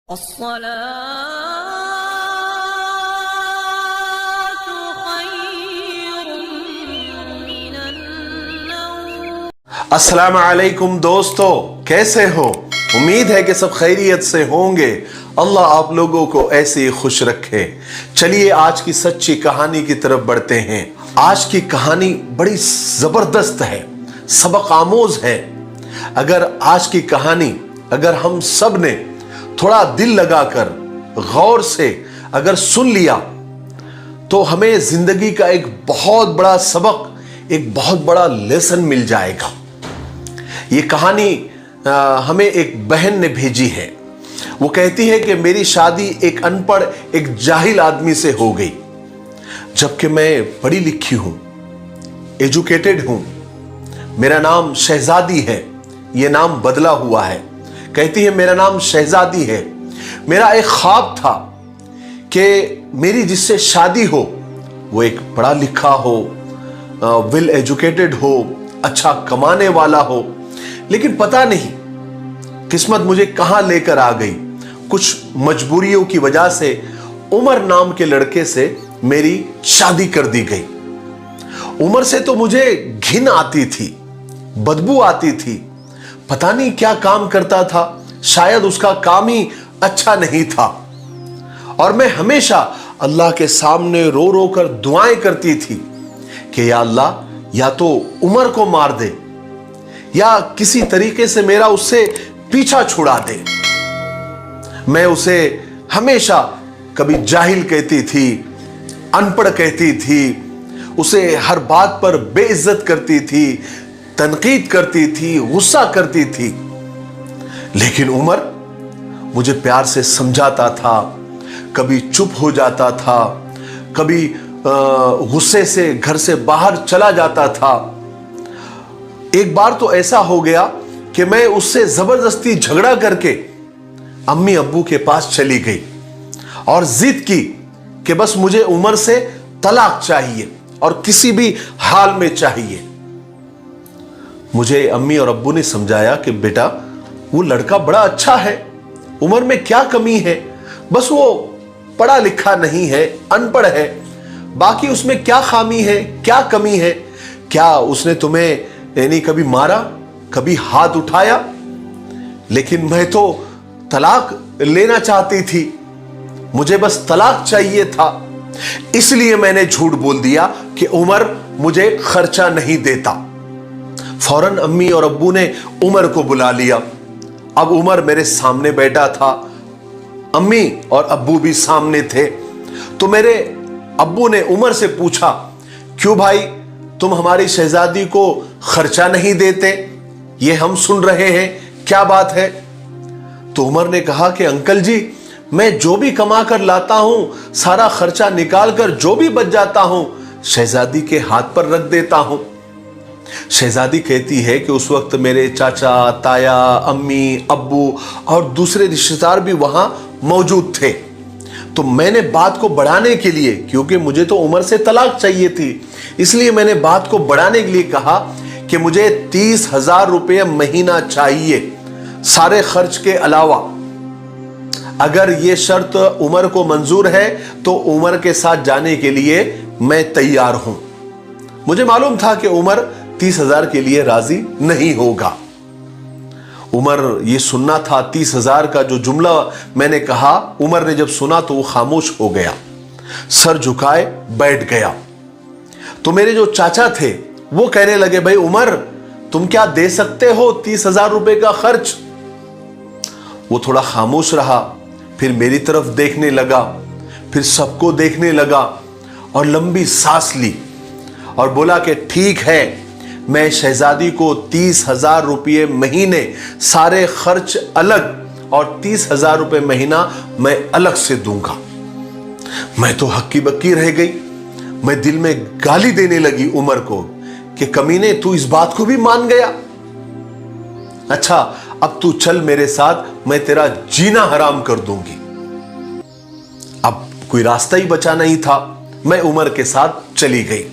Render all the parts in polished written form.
अस्सलाम वालेकुम दोस्तों, कैसे हो? उम्मीद है कि सब खैरियत से होंगे। अल्लाह आप लोगों को ऐसे ही खुश रखे। चलिए आज की सच्ची कहानी की तरफ बढ़ते हैं। आज की कहानी बड़ी जबरदस्त है, सबक आमोज है। अगर आज की कहानी अगर हम सब ने थोड़ा दिल लगाकर गौर से अगर सुन लिया तो हमें जिंदगी का एक बहुत बड़ा सबक, एक बहुत बड़ा लेसन मिल जाएगा। ये कहानी हमें एक बहन ने भेजी है। वो कहती है कि मेरी शादी एक अनपढ़, एक जाहिल आदमी से हो गई, जबकि मैं पढ़ी लिखी हूं, एजुकेटेड हूं। मेरा नाम शहजादी है, ये नाम बदला हुआ है। कहती है मेरा नाम शहजादी है। मेरा एक ख्वाब था कि मेरी जिससे शादी हो वो एक पढ़ा लिखा हो, वेल एजुकेटेड हो, अच्छा कमाने वाला हो। लेकिन पता नहीं किस्मत मुझे कहां लेकर आ गई। कुछ मजबूरियों की वजह से उमर नाम के लड़के से मेरी शादी कर दी गई। उमर से तो मुझे घिन आती थी, बदबू आती थी। पता नहीं क्या काम करता था, शायद उसका काम ही अच्छा नहीं था। और मैं हमेशा अल्लाह के सामने रो रो कर दुआएं करती थी कि या अल्लाह, या तो उमर को मार दे या किसी तरीके से मेरा उससे पीछा छुड़ा दे। मैं उसे हमेशा कभी जाहिल कहती थी, अनपढ़ कहती थी, उसे हर बात पर बेइज्जत करती थी, तनकीद करती थी, गुस्सा करती थी। लेकिन उमर मुझे प्यार से समझाता था, कभी चुप हो जाता था, कभी गुस्से से घर से बाहर चला जाता था। एक बार तो ऐसा हो गया कि मैं उससे जबरदस्ती झगड़ा करके अम्मी अब्बू के पास चली गई और जिद की कि बस मुझे उमर से तलाक चाहिए और किसी भी हाल में चाहिए। मुझे अम्मी और अब्बू ने समझाया कि बेटा, वो लड़का बड़ा अच्छा है, उमर में क्या कमी है, बस वो पढ़ा लिखा नहीं है, अनपढ़ है, बाकी उसमें क्या खामी है, क्या कमी है? क्या उसने तुम्हें यानी कभी मारा, कभी हाथ उठाया? लेकिन मैं तो तलाक लेना चाहती थी, मुझे बस तलाक चाहिए था। इसलिए मैंने झूठ बोल दिया कि उमर मुझे खर्चा नहीं देता। फौरन अम्मी और अब्बू ने उमर को बुला लिया। अब उमर मेरे सामने बैठा था, अम्मी और अब्बू भी सामने थे। तो मेरे अब्बू ने उमर से पूछा, क्यों भाई, तुम हमारी शहजादी को खर्चा नहीं देते? ये हम सुन रहे हैं, क्या बात है? तो उमर ने कहा कि अंकल जी, मैं जो भी कमा कर लाता हूं, सारा खर्चा निकाल कर जो भी बच जाता हूं, शहजादी के हाथ पर रख देता हूं। शहजादी कहती है कि उस वक्त मेरे चाचा, ताया, अम्मी, अब्बू और दूसरे रिश्तेदार भी वहां मौजूद थे। तो मैंने बात को बढ़ाने के लिए, क्योंकि मुझे तो उमर से तलाक चाहिए थी, इसलिए मैंने बात को बढ़ाने के लिए कहा कि मुझे 30,000 रुपये महीना चाहिए, सारे खर्च के अलावा। अगर यह शर्त उमर को मंजूर है तो उमर के साथ जाने के लिए मैं तैयार हूं। मुझे मालूम था कि उमर 30,000 के लिए राजी नहीं होगा। उमर ये सुनना था, 30,000 का जो जुमला मैंने कहा, उमर ने जब सुना तो वो खामोश हो गया, सर झुकाए बैठ गया। तो मेरे जो चाचा थे वो कहने लगे, भाई उमर, तुम क्या दे सकते हो 30,000 रुपए का खर्च? वो थोड़ा खामोश रहा, फिर मेरी तरफ देखने लगा, फिर सबको देखने लगा और लंबी सांस ली और बोला कि ठीक है, मैं शहजादी को 30,000 रुपये महीने, सारे खर्च अलग, और 30,000 रुपये महीना मैं अलग से दूंगा। मैं तो हक्की बक्की रह गई। मैं दिल में गाली देने लगी उमर को कि कमीने, तू इस बात को भी मान गया? अच्छा, अब तू चल मेरे साथ, मैं तेरा जीना हराम कर दूंगी। अब कोई रास्ता ही बचा नहीं था, मैं उमर के साथ चली गई।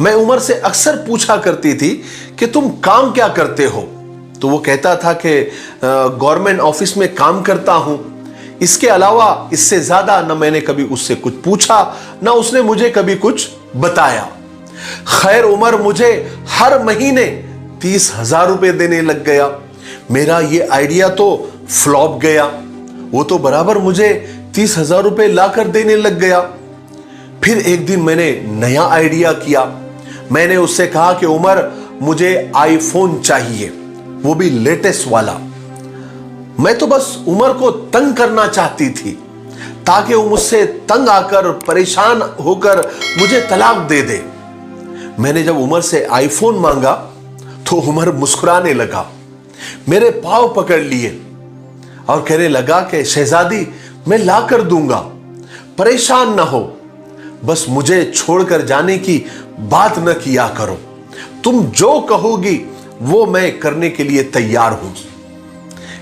मैं उमर से अक्सर पूछा करती थी कि तुम काम क्या करते हो? तो वो कहता था कि गवर्नमेंट ऑफिस में काम करता हूं। इसके अलावा इससे ज्यादा न मैंने कभी उससे कुछ पूछा, न उसने मुझे कभी कुछ बताया। खैर उमर मुझे हर महीने 30,000 रुपए देने लग गया। मेरा ये आइडिया तो फ्लॉप गया। वो तो बराबर मुझे 30,000 रुपए लाकर देने लग गया। फिर एक दिन मैंने नया आइडिया किया। मैंने उससे कहा कि उमर मुझे आईफोन चाहिए, वो भी लेटेस्ट वाला। मैं तो बस उमर को तंग करना चाहती थी ताकि वो मुझसे तंग आकर परेशान होकर मुझे तलाक दे दे। मैंने जब उमर से आईफोन मांगा तो उमर मुस्कुराने लगा, मेरे पांव पकड़ लिए और कहने लगा कि शहजादी मैं ला कर दूंगा, परेशान ना हो, बस मुझे छोड़कर जाने की बात न किया करो, तुम जो कहोगी वो मैं करने के लिए तैयार हूं।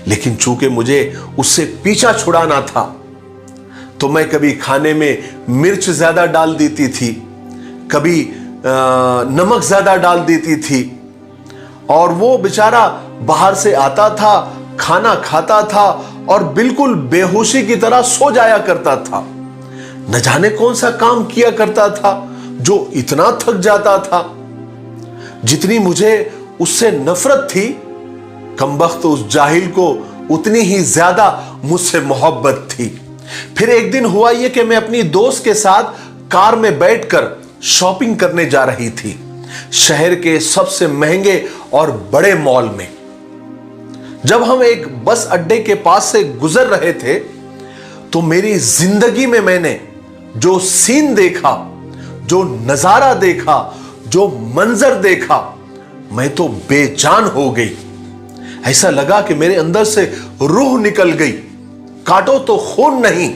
लेकिन चूंकि मुझे उससे पीछा छुड़ाना था तो मैं कभी खाने में मिर्च ज्यादा डाल देती थी, कभी नमक ज्यादा डाल देती थी, और वो बेचारा बाहर से आता था, खाना खाता था और बिल्कुल बेहोशी की तरह सो जाया करता था। न जाने कौन सा काम किया करता था जो इतना थक जाता था। जितनी मुझे उससे नफरत थी, कमबख्त उस जाहिल को उतनी ही ज्यादा मुझसे मोहब्बत थी। फिर एक दिन हुआ यह कि मैं अपनी दोस्त के साथ कार में बैठकर शॉपिंग करने जा रही थी, शहर के सबसे महंगे और बड़े मॉल में। जब हम एक बस अड्डे के पास से गुजर रहे थे तो मेरी जिंदगी में मैंने जो सीन देखा, जो नजारा देखा, जो मंजर देखा, मैं तो बेजान हो गई। ऐसा लगा कि मेरे अंदर से रूह निकल गई, काटो तो खून नहीं।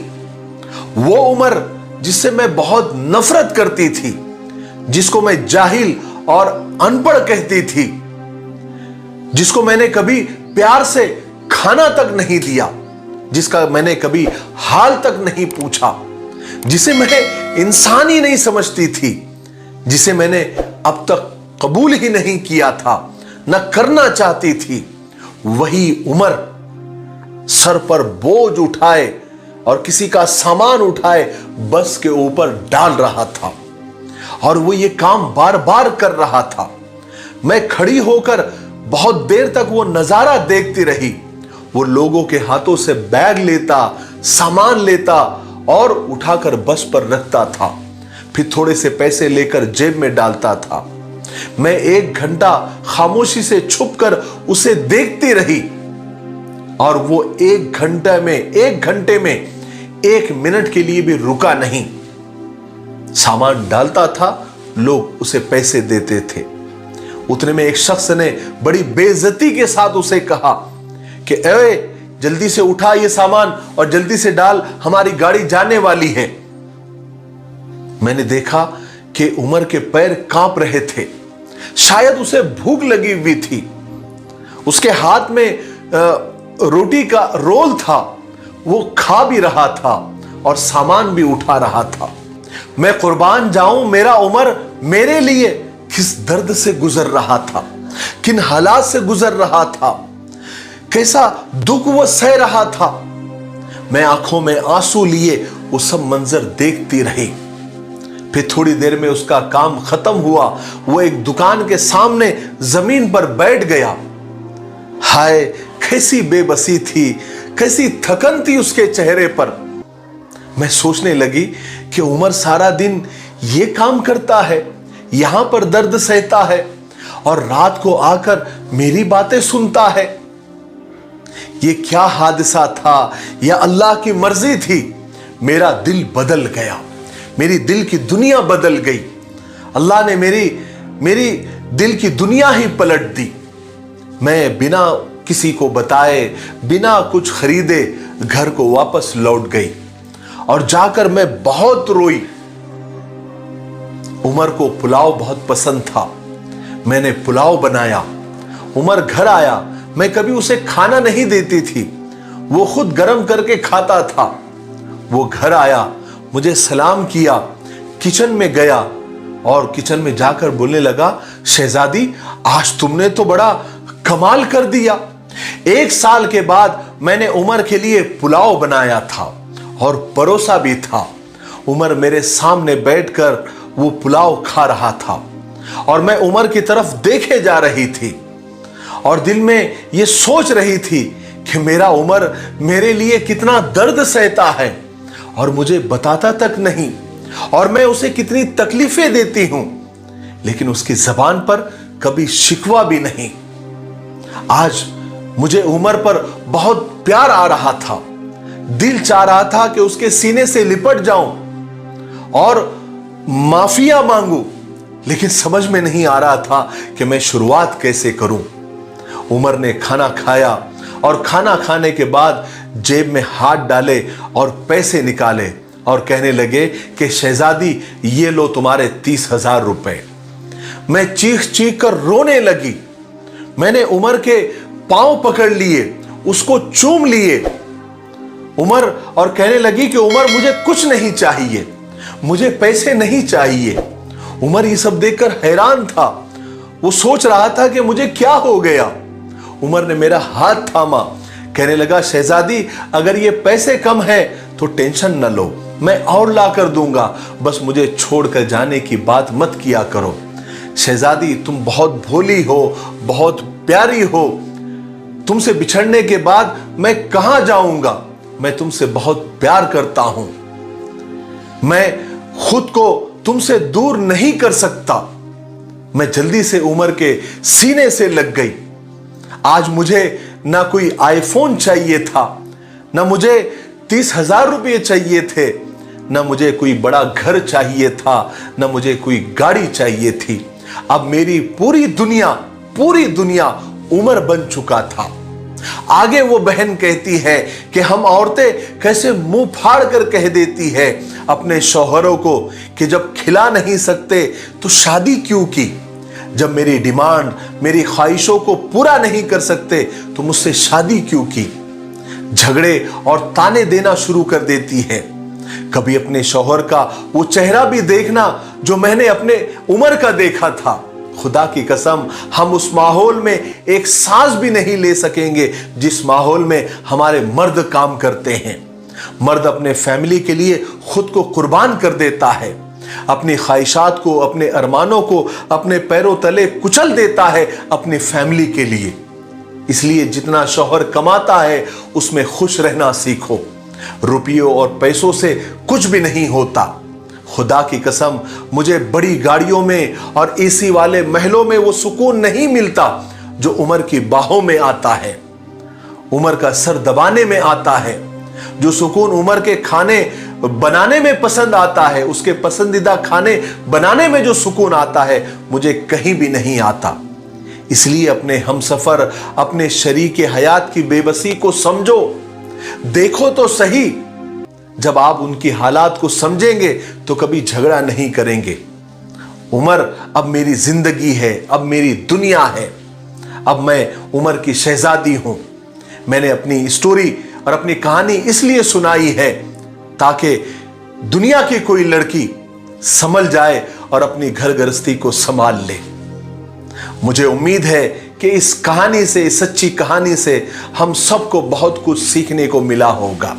वो उमर जिससे मैं बहुत नफरत करती थी, जिसको मैं जाहिल और अनपढ़ कहती थी, जिसको मैंने कभी प्यार से खाना तक नहीं दिया, जिसका मैंने कभी हाल तक नहीं पूछा, जिसे मैं इंसान ही नहीं समझती थी, जिसे मैंने अब तक कबूल ही नहीं किया था, न करना चाहती थी, वही उमर सर पर बोझ उठाए और किसी का सामान उठाए बस के ऊपर डाल रहा था। और वो ये काम बार बार कर रहा था। मैं खड़ी होकर बहुत देर तक वो नजारा देखती रही। वो लोगों के हाथों से बैग लेता, सामान लेता और उठाकर बस पर रखता था, फिर थोड़े से पैसे लेकर जेब में डालता था। मैं 1 घंटा खामोशी से छुपकर उसे देखती रही और वो 1 घंटे में 1 मिनट के लिए भी रुका नहीं। सामान डालता था, लोग उसे पैसे देते थे। उतने में एक शख्स ने बड़ी बेइज्जती के साथ उसे कहा कि ए जल्दी से उठा ये सामान और जल्दी से डाल, हमारी गाड़ी जाने वाली है। मैंने देखा कि उमर के पैर कांप रहे थे, शायद उसे भूख लगी हुई थी। उसके हाथ में रोटी का रोल था, वो खा भी रहा था और सामान भी उठा रहा था। मैं कुर्बान जाऊं, मेरा उमर मेरे लिए किस दर्द से गुजर रहा था, किन हालात से गुजर रहा था, कैसा दुख वो सह रहा था। मैं आंखों में आंसू लिए वो सब मंजर देखती रही। फिर थोड़ी देर में उसका काम खत्म हुआ। वो एक दुकान के सामने जमीन पर बैठ गया। हाय कैसी बेबसी थी, कैसी थकन थी उसके चेहरे पर। मैं सोचने लगी कि उमर सारा दिन ये काम करता है, यहां पर दर्द सहता है और रात को आकर मेरी बातें सुनता है। ये क्या हादसा था या अल्लाह की मर्जी थी? मेरा दिल बदल गया, मेरी दिल की दुनिया बदल गई। अल्लाह ने मेरी दिल की दुनिया ही पलट दी। मैं बिना किसी को बताए, बिना कुछ खरीदे घर को वापस लौट गई और जाकर मैं बहुत रोई। उमर को पुलाव बहुत पसंद था। मैंने पुलाव बनाया। उमर घर आया। मैं कभी उसे खाना नहीं देती थी, वो खुद गर्म करके खाता था। वो घर आया, मुझे सलाम किया, किचन में गया और किचन में जाकर बोलने लगा, शहजादी आज तुमने तो बड़ा कमाल कर दिया। 1 साल के बाद मैंने उमर के लिए पुलाव बनाया था और परोसा भी था। उमर मेरे सामने बैठकर वो पुलाव खा रहा था और मैं उमर की तरफ देखे जा रही थी और दिल में ये सोच रही थी कि मेरा उमर मेरे लिए कितना दर्द सहता है और मुझे बताता तक नहीं, और मैं उसे कितनी तकलीफें देती हूं, लेकिन उसकी जबान पर कभी शिकवा भी नहीं। आज मुझे उमर पर बहुत प्यार आ रहा था। दिल चाह रहा था कि उसके सीने से लिपट जाऊं और माफिया मांगू, लेकिन समझ में नहीं आ रहा था कि मैं शुरुआत कैसे करूं। उमर ने खाना खाया और खाना खाने के बाद जेब में हाथ डाले और पैसे निकाले और कहने लगे कि शहजादी, ये लो तुम्हारे 30,000 रुपए। मैं चीख चीख कर रोने लगी। मैंने उमर के पांव पकड़ लिए, उसको चूम लिए उमर, और कहने लगी कि उमर मुझे कुछ नहीं चाहिए, मुझे पैसे नहीं चाहिए। उमर ये सब देखकर हैरान था। वो सोच रहा था कि मुझे क्या हो गया। उमर ने मेरा हाथ थामा, कहने लगा, शहजादी, अगर ये पैसे कम है तो टेंशन न लो, मैं और ला कर दूंगा, बस मुझे छोड़कर जाने की बात मत किया करो। शहजादी, तुम बहुत भोली हो, बहुत प्यारी हो, तुमसे बिछड़ने के बाद मैं कहां जाऊंगा। मैं तुमसे बहुत प्यार करता हूं, मैं खुद को तुमसे दूर नहीं कर सकता। मैं जल्दी से उमर के सीने से लग गई। आज मुझे ना कोई आईफोन चाहिए था, ना मुझे 30,000 रुपये चाहिए थे, ना मुझे कोई बड़ा घर चाहिए था, ना मुझे कोई गाड़ी चाहिए थी। अब मेरी पूरी दुनिया उमर बन चुका था। आगे वो बहन कहती है कि हम औरतें कैसे मुंह फाड़ कर कह देती है अपने शौहरों को कि जब खिला नहीं सकते तो शादी क्यों की, जब मेरी डिमांड, मेरी ख्वाहिशों को पूरा नहीं कर सकते तो मुझसे शादी क्यों की। झगड़े और ताने देना शुरू कर देती है। कभी अपने शौहर का वो चेहरा भी देखना जो मैंने अपने उमर का देखा था। खुदा की कसम, हम उस माहौल में एक सांस भी नहीं ले सकेंगे जिस माहौल में हमारे मर्द काम करते हैं। मर्द अपने फैमिली के लिए खुद को कुर्बान कर देता है, अपनी ख्वाहिशात को, अपने अरमानों को अपने पैरों तले कुचल देता है अपनी फैमिली के लिए। इसलिए जितना शौहर कमाता है उसमें खुश रहना सीखो। रुपयों और पैसों से कुछ भी नहीं होता। खुदा की कसम, मुझे बड़ी गाड़ियों में और एसी वाले महलों में वो सुकून नहीं मिलता जो उमर की बाहों में आता है, उमर का सर दबाने में आता है। जो सुकून उमर के खाने बनाने में पसंद आता है, उसके पसंदीदा खाने बनाने में जो सुकून आता है, मुझे कहीं भी नहीं आता। इसलिए अपने हमसफर, अपने शरीके हयात की बेबसी को समझो, देखो तो सही। जब आप उनकी हालात को समझेंगे तो कभी झगड़ा नहीं करेंगे। उमर अब मेरी जिंदगी है, अब मेरी दुनिया है, अब मैं उमर की शहजादी हूं। मैंने अपनी स्टोरी और अपनी कहानी इसलिए सुनाई है ताकि दुनिया की कोई लड़की संभल जाए और अपनी घर गृहस्थी को संभाल ले। मुझे उम्मीद है कि इस कहानी से, इस सच्ची कहानी से हम सबको बहुत कुछ सीखने को मिला होगा।